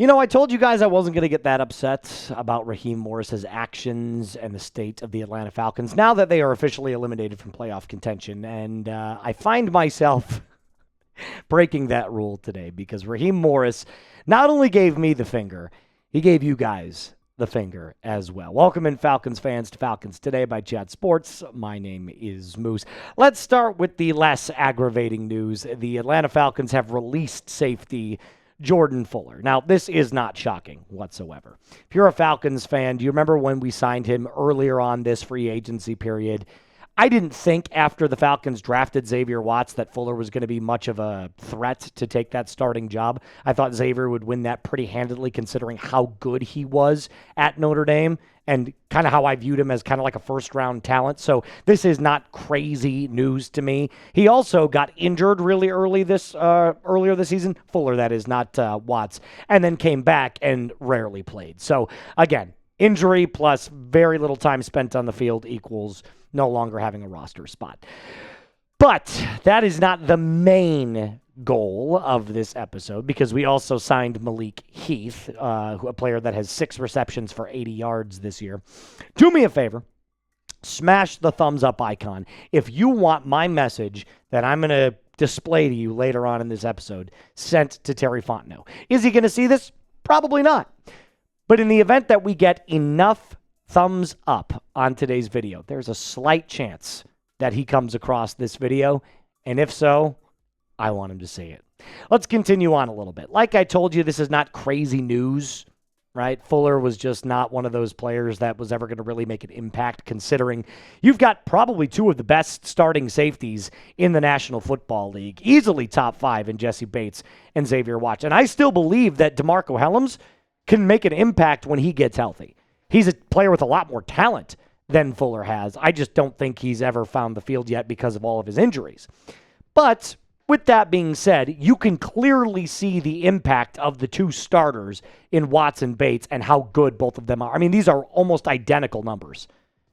I told you guys I wasn't going to get that upset about Raheem Morris's actions and the state of the Atlanta Falcons now that they are officially eliminated from playoff contention. And I find myself breaking that rule today because Raheem Morris not only gave me the finger, he gave you guys the finger as well. Welcome in, Falcons fans, to Falcons Today by Chat Sports. My name is Moose. Let's start with the less aggravating news. The Atlanta Falcons have released safety Jordan Fuller. Now, this is not shocking whatsoever. If you're a Falcons fan, do you remember when we signed him earlier on this free agency period? I didn't think after the Falcons drafted Xavier Watts that Fuller was going to be much of a threat to take that starting job. I thought Xavier would win that pretty handedly considering how good he was at Notre Dame and kind of how I viewed him as kind of like a first-round talent. So this is not crazy news to me. He also got injured really earlier this season. Fuller, that is, not Watts. And then came back and rarely played. So, again, injury plus very little time spent on the field equals no longer having a roster spot. But that is not the main goal of this episode because we also signed Malik Heath, a player that has 6 receptions for 80 yards this year. Do me a favor. Smash the thumbs up icon if you want my message that I'm going to display to you later on in this episode sent to Terry Fontenot. Is he going to see this? Probably not. But in the event that we get enough thumbs up on today's video, there's a slight chance that he comes across this video, and if so, I want him to see it. Let's continue on a little bit. Like I told you, this is not crazy news, right? Fuller was just not one of those players that was ever going to really make an impact, considering you've got probably 2 of the best starting safeties in the National Football League, easily top 5 in Jesse Bates and Xavier Watts. And I still believe that DeMarco Hellams can make an impact when he gets healthy. He's a player with a lot more talent than Fuller has. I just don't think he's ever found the field yet because of all of his injuries. But with that being said, you can clearly see the impact of the 2 starters in Watts and Bates and how good both of them are. I mean, these are almost identical numbers.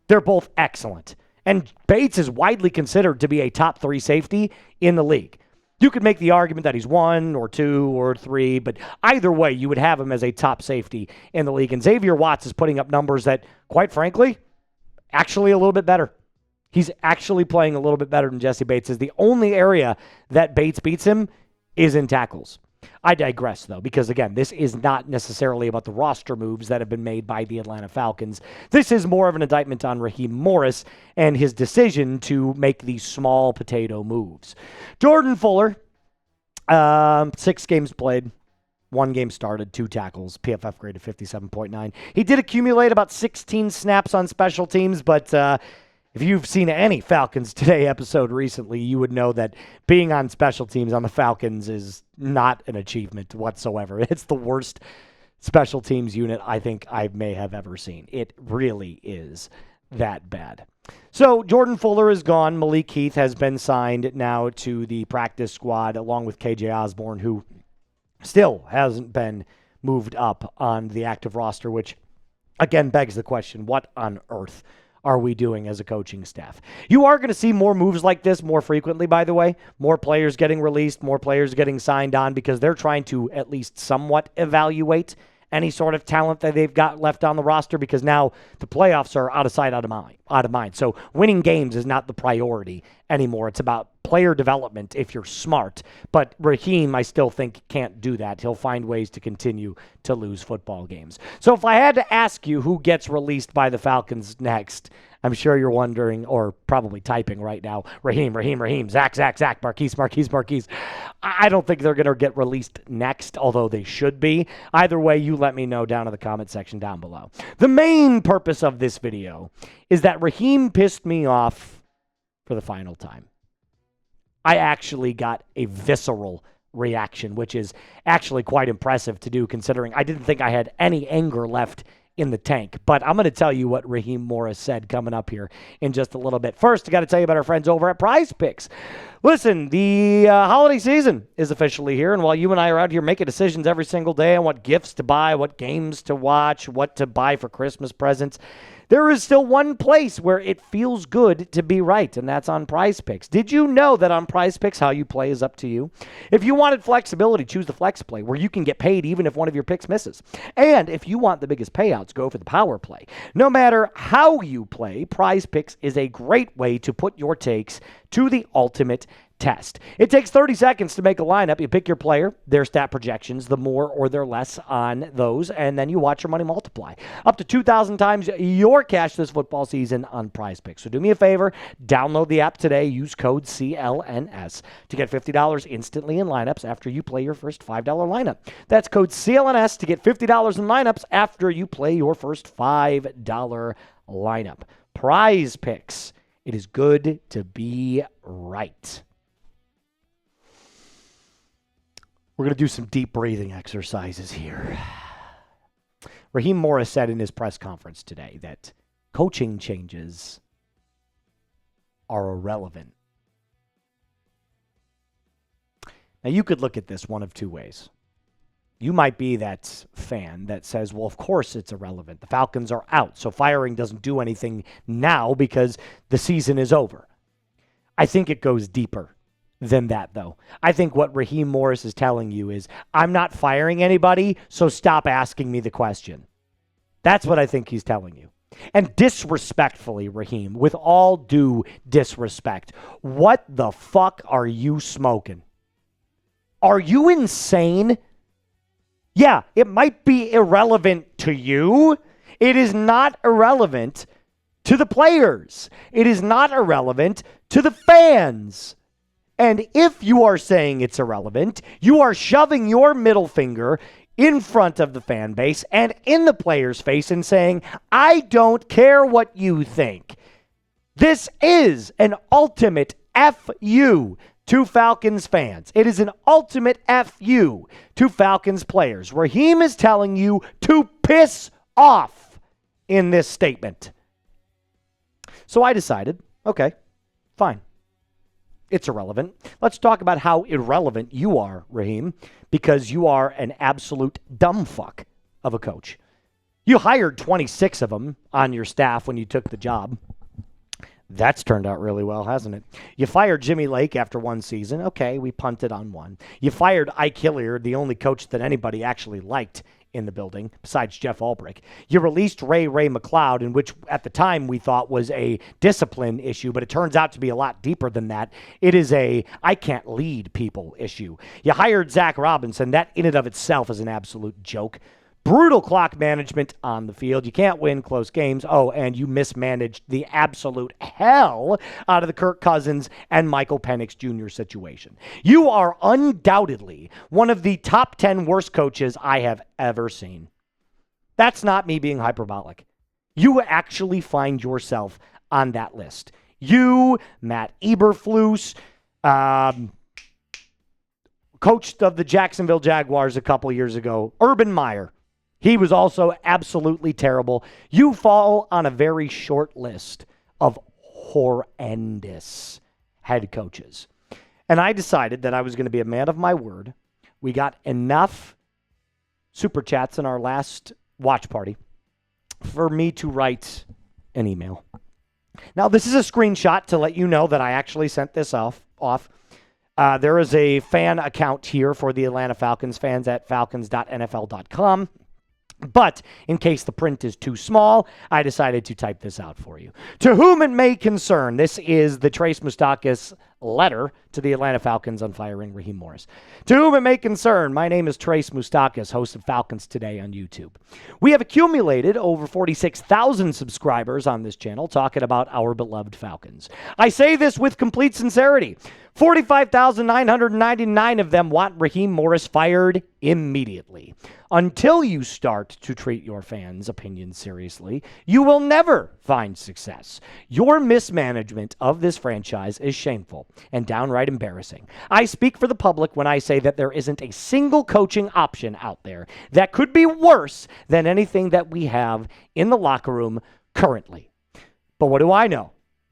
They're both excellent. And Bates is widely considered to be a top 3 safety in the league. You could make the argument that he's 1 or 2 or 3, but either way, you would have him as a top safety in the league. And Xavier Watts is putting up numbers that, quite frankly, actually a little bit better. He's actually playing a little bit better than Jesse Bates is. The only area that Bates beats him is in tackles. I digress, though, because, again, this is not necessarily about the roster moves that have been made by the Atlanta Falcons. This is more of an indictment on Raheem Morris and his decision to make these small potato moves. Jordan Fuller, 6 games played, 1 game started, 2 tackles, PFF grade of 57.9. He did accumulate about 16 snaps on special teams, but if you've seen any Falcons Today episode recently, you would know that being on special teams on the Falcons is not an achievement whatsoever. It's the worst special teams unit I think I may have ever seen. It really is that bad. So Jordan Fuller is gone. Malik Heath has been signed now to the practice squad along with KJ Osborne, who still hasn't been moved up on the active roster, which again begs the question, what on earth are we doing as a coaching staff? You are going to see more moves like this more frequently, by the way. More players getting released, more players getting signed on because they're trying to at least somewhat evaluate any sort of talent that they've got left on the roster because now the playoffs are out of sight, out of mind. So winning games is not the priority anymore. It's about player development if you're smart. But Raheem, I still think, can't do that. He'll find ways to continue to lose football games. So if I had to ask you who gets released by the Falcons next, I'm sure you're wondering, or probably typing right now, Raheem, Zac, Marquise. I don't think they're going to get released next, although they should be. Either way, you let me know down in the comment section down below. The main purpose of this video is that Raheem pissed me off for the final time. I actually got a visceral reaction, which is actually quite impressive to do considering I didn't think I had any anger left in the tank. But I'm going to tell you what Raheem Morris said coming up here in just a little bit. First, I got to tell you about our friends over at Prize Picks. Listen, the holiday season is officially here, and while you and I are out here making decisions every single day on what gifts to buy, what games to watch, what to buy for Christmas presents, There is still one place where it feels good to be right, and that's on Prize Picks. Did you know that on Prize Picks, how you play is up to you? If you wanted flexibility, choose the Flex Play, where you can get paid even if one of your picks misses. And if you want the biggest payouts, go for the Power Play. No matter how you play, Prize Picks is a great way to put your takes to the ultimate test. It takes 30 seconds to make a lineup. You pick your player, their stat projections, the more or their less on those, and then you watch your money multiply. Up to 2,000 times your cash this football season on Prize Picks. So do me a favor, download the app today. Use code CLNS to get $50 instantly in lineups after you play your first $5 lineup. That's code CLNS to get $50 in lineups after you play your first $5 lineup. Prize Picks. It is good to be right. We're going to do some deep breathing exercises here. Raheem Morris said in his press conference today that coaching changes are irrelevant. Now, you could look at this one of two ways. You might be that fan that says, well, of course it's irrelevant. The Falcons are out, so firing doesn't do anything now because the season is over. I think it goes deeper than that, though. I think what Raheem Morris is telling you is, I'm not firing anybody, so stop asking me the question. That's what I think he's telling you. And disrespectfully, Raheem, with all due disrespect, what the fuck are you smoking? Are you insane? Yeah, it might be irrelevant to you. It is not irrelevant to the players. It is not irrelevant to the fans. And if you are saying it's irrelevant, you are shoving your middle finger in front of the fan base and in the player's face and saying, I don't care what you think. This is an ultimate F you to Falcons fans. It is an ultimate F you to Falcons players. Raheem is telling you to piss off in this statement. So I decided, okay, fine. It's irrelevant. Let's talk about how irrelevant you are, Raheem, because you are an absolute dumb fuck of a coach. You hired 26 of them on your staff when you took the job. That's turned out really well, hasn't it? You fired Jimmy Lake after one season. Okay, we punted on one. You fired Ike Hilliard, the only coach that anybody actually liked in the building, besides Jeff Ulbrich. You released Ray McCloud, in which at the time we thought was a discipline issue, but it turns out to be a lot deeper than that. It is a I can't lead people issue. You hired Zac Robinson. That in and of itself is an absolute joke. Brutal clock management on the field. You can't win close games. Oh, and you mismanaged the absolute hell out of the Kirk Cousins and Michael Penix Jr. situation. You are undoubtedly one of the top 10 worst coaches I have ever seen. That's not me being hyperbolic. You actually find yourself on that list. You, Matt Eberflus, coached of the Jacksonville Jaguars a couple years ago, Urban Meyer. He was also absolutely terrible. You fall on a very short list of horrendous head coaches. And I decided that I was going to be a man of my word. We got enough super chats in our last watch party for me to write an email. Now, this is a screenshot to let you know that I actually sent this off. There is a fan account here for the Atlanta Falcons fans at falcons.nfl.com. But in case the print is too small, I decided to type this out for you. To whom it may concern, this is the Trace Moustakis letter to the Atlanta Falcons on firing Raheem Morris. To whom it may concern, my name is Trace Moustakis, host of Falcons Today on YouTube. We have accumulated over 46,000 subscribers on this channel talking about our beloved Falcons. I say this with complete sincerity. 45,999 of them want Raheem Morris fired immediately. Until you start to treat your fans' opinions seriously, you will never find success. Your mismanagement of this franchise is shameful and downright embarrassing. I speak for the public when I say that there isn't a single coaching option out there that could be worse than anything that we have in the locker room currently. But what do I know?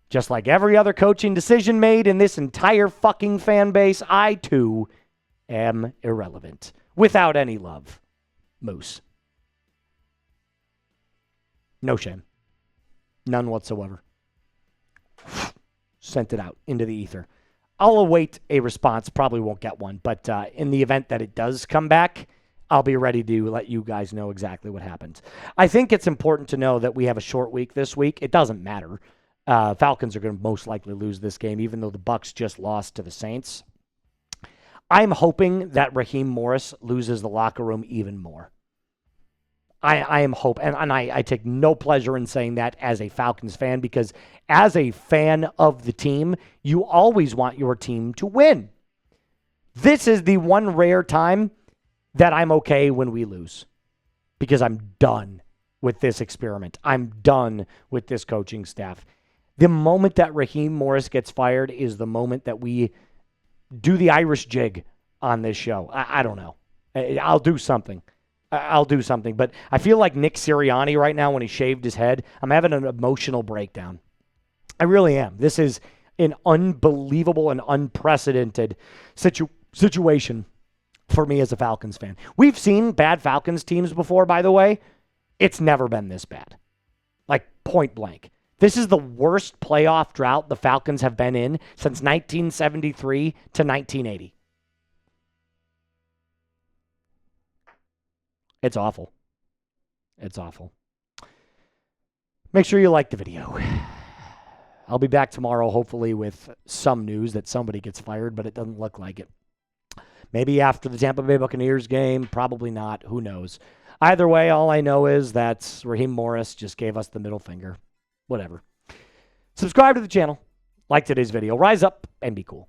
Just like every other coaching decision made in this entire fucking fan base, I too am irrelevant. Without any love. Moose. No shame. None whatsoever. Sent it out into the ether. I'll await a response. Probably won't get one, but in the event that it does come back, I'll be ready to let you guys know exactly what happens. I think it's important to know that we have a short week this week. It doesn't matter. Falcons are going to most likely lose this game, even though the Bucs just lost to the Saints. I'm hoping that Raheem Morris loses the locker room even more. I am hoping, and I take no pleasure in saying that as a Falcons fan, because as a fan of the team, you always want your team to win. This is the one rare time that I'm okay when we lose, because I'm done with this experiment. I'm done with this coaching staff. The moment that Raheem Morris gets fired is the moment that we do the Irish jig on this show. I don't know. I'll do something. But I feel like Nick Sirianni right now when he shaved his head. I'm having an emotional breakdown. I really am. This is an unbelievable and unprecedented situation for me as a Falcons fan. We've seen bad Falcons teams before, by the way. It's never been this bad. Like, point blank. This is the worst playoff drought the Falcons have been in since 1973 to 1980. It's awful. It's awful. Make sure you like the video. I'll be back tomorrow, hopefully, with some news that somebody gets fired, but it doesn't look like it. Maybe after the Tampa Bay Buccaneers game, probably not. Who knows? Either way, all I know is that Raheem Morris just gave us the middle finger. Whatever. Subscribe to the channel. Like today's video. Rise up and be cool.